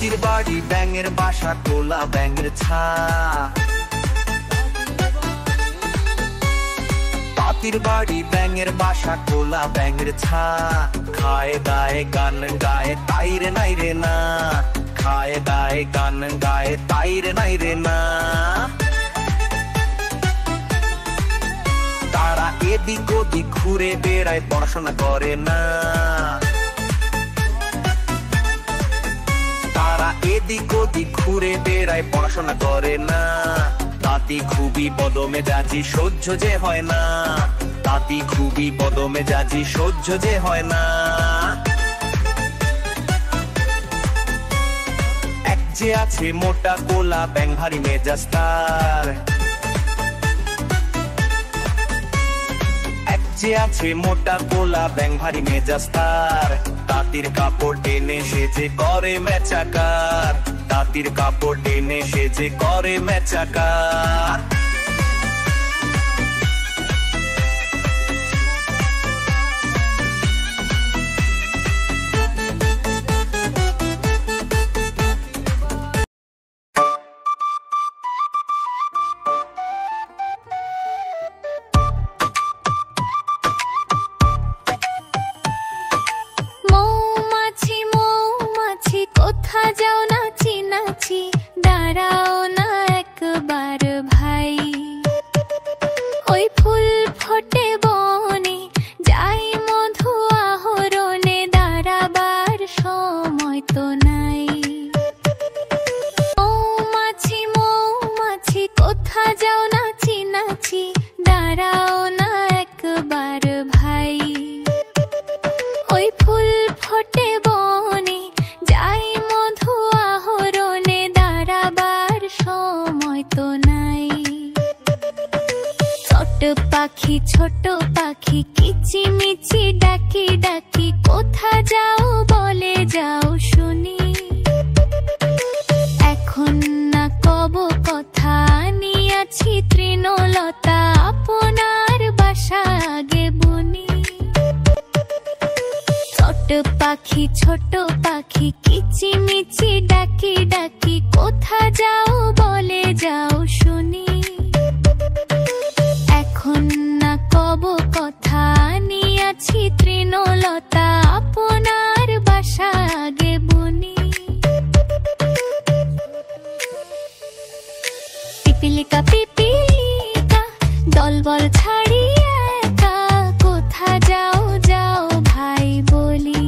তাঁতির বাড়ি ব্যাঙের বাসা কোলা ব্যাঙের ছা। তাঁতির বাড়ি ব্যাঙের বাসা কোলা ব্যাঙের ছা। খায় দায় গান গায় তাই রে নাই রে না, খায় দায় গান গায় তাই রে নাই রে না। তারা এদিক ওদিক ঘুরে বেড়ায় পড়াশোনা করে না, তারা এদিক ওদিক ঘুরে বেড়ায় পড়াশোনা করে না। তাঁতি খুবই বদমেজাজি সহ্য যে হয় না, তাঁতি খুবই বদমেজাজি সহ্য যে হয় না। এক যে আছে মোটা কোলা ব্যাঙ ভারী মেজাজ তার, এক যে আছে মোটা কোলা ব্যাঙ ভারী মেজাজ তার। তাঁতির কাপড় টেনে সেজে করে মেচাকার, তাঁতির কাপড় টেনে সেজে করে মেচাকার। কোথা যাও নাচি নাচি, দাঁড়াও না একবার ভাই। ওই ফুল ফোটে বনে, যাই মধু আহরণে, দাঁড়াবার সময় তো নাই। মৌমাছি মৌমাছি কোথা যাও নাচি নাচি, দাঁড়াও না একবার ভাই। ওই ফুল ফোটে বনে, যাই মধু আহরণে, দাঁড়াবার সময় তো নাই। ছোট পাখি কিচিমিচি ডাকি ডাকি, কোথা যাও বলে যাও শুনি। এখন না কব কথা, নিয়াছি তৃণলতা, আপনার বাসা আগে বুনি। ছোট পাখি কিচিমিচি ডাকি ডাকি, কোথা যাও বলে যাও শুনি। এখন না কব কথা, নিয়াছি তৃণলতা, আপনার বাসা আগে বুনি। পিপিলিকা পিপিলিকা দলবল ছাড়িয়ে একা, কোথা যাও যাও ভাই বলি।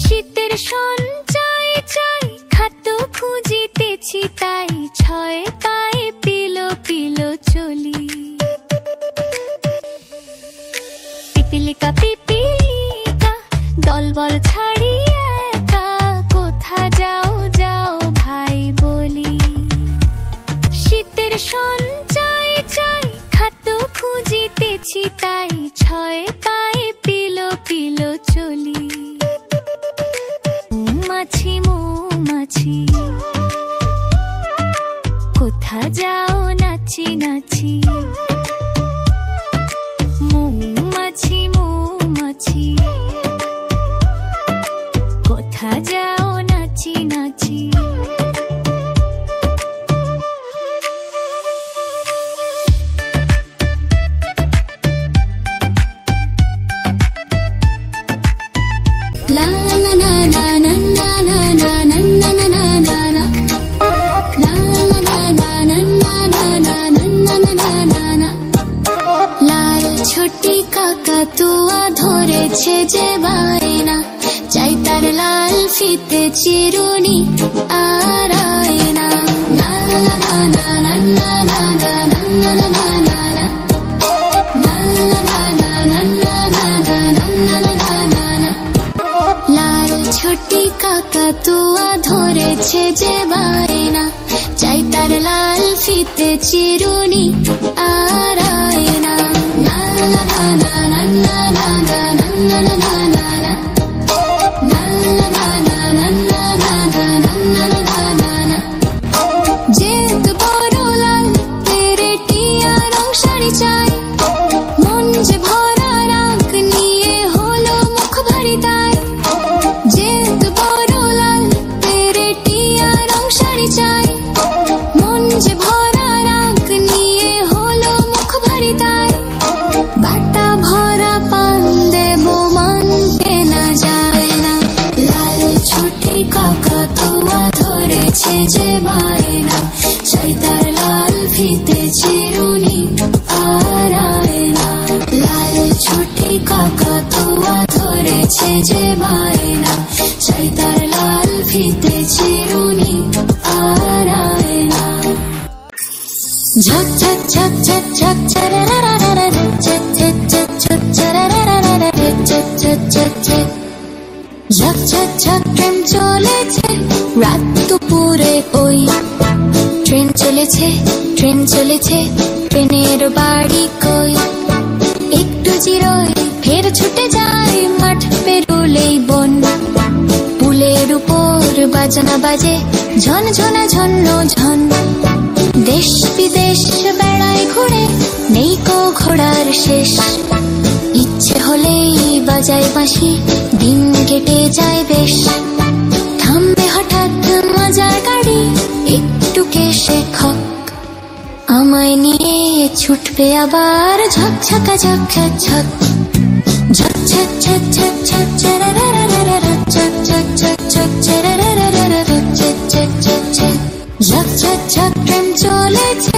শীতের সঞ্চয় চাই, খাদ্য খুঁজিতেছি তাই, ছয় পায়ে পিলো পিলো চলি। পিপিলিকা পিপিলিকা দলবল ছাড়িয়ে একা, কোথা যাও যাও ভাই বলি। শীতের সঞ্চয় চাই, খাদ্য খুঁজিতেছি তাই, ছয় পায়ে পিলো পিলো চলি। মৌমাছি মৌমাছি কোথা যাও নাচি নাচি, মৌমাছি মৌমাছি কোথা যাও নাচি নাচি। La la la la la la la la la la la la la la la la la la। লাল ছোটি কাকাতুয়া ধরেছে যে বায়না, চাই তার লাল ফিতে চিরুনি আর আয়না। লা লা লা লা লা লা লা লা লা লা লা লা লা। লাল ছোটি কাকাতুয়া ধরেছে যে বায়না, চাই তার লাল ফিতে চিরুনি আর আয়না। লা লা লা লা লা লা লা লা লা লা লা লা লা। লা লা লা লা লা লা লা লা লা লা লা লা। যেত বড় লাল চাই তার লাল ফিতে চিরুনি আর আয়না। লাল ছোটি কাকাতুয়া ধরেছে যে বায়না, চাই তার লাল ফিতে চিরুনি আর আয়না। ঝক ঝক ঝক ঝক ঝক চারারারারা ঝক ঝক ঝক ঝক চারারারারা ঝক ঝক ঝক ঝক ঝক ঝক ঝক ট্রেন চলেছে রাত দুপুরে ওই। ট্রেন চলেছে ট্রেন চলেছে ট্রেনের বাড়ি কই। একটু জিরোই ফের ছুটে যায় মাঠ পেরুলেই বন। পুলের উপর বাজনা বাজে ঝন ঝনা ঝন্ন ঝন। দেশ বিদেশ বেড়ায় ঘুরে নেই কো ঘোড়ার শেষ। ইচ্ছে হলেই বাজায় বাঁশি দিন কেটে যায় বেশ। থামবে হঠাৎ মজার গাড়ি একটু কেশে খক। আমায় নিয়ে ছুটবে আবার ঝক ঝকা ঝক ঝক ঝক ঝক ঝক ঝক ঝক ঝক চারারারারা ঝক ঝক ঝক ঝক চারারারারা ঝক ঝক ঝক ঝক ঝক ঝক ঝক ট্রেন চলেছে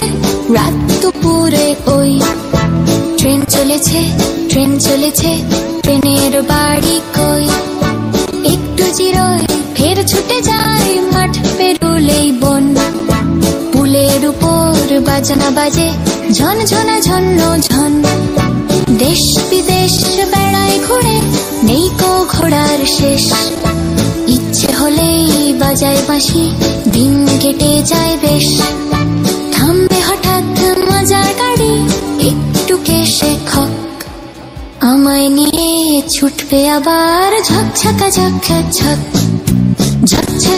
রাত দুপুরে ওই। ট্রেন চলেছে ট্রেন চলেছে ট্রেনের বাড়ি কই। একটু জিরোই ফের ছুটে যায় মাঠ পেরুলেই বন। পুলের উপর বাজনা বাজে ঝন ঝনা ঝন্ন ঝন। দেশ বিদেশ বেড়ায় ঘুরে নেই কো ঘোড়ার শেষ। ইচ্ছে হলেই বাজায় বাঁশি দিন কেটে যায় বেশ। থামবে হঠাৎ মজার গাড়ি একটু কেশে খক। আমায় নিয়ে ছুটবে আবার ঝক ঝকা ঝক ঝক ঝক ঝক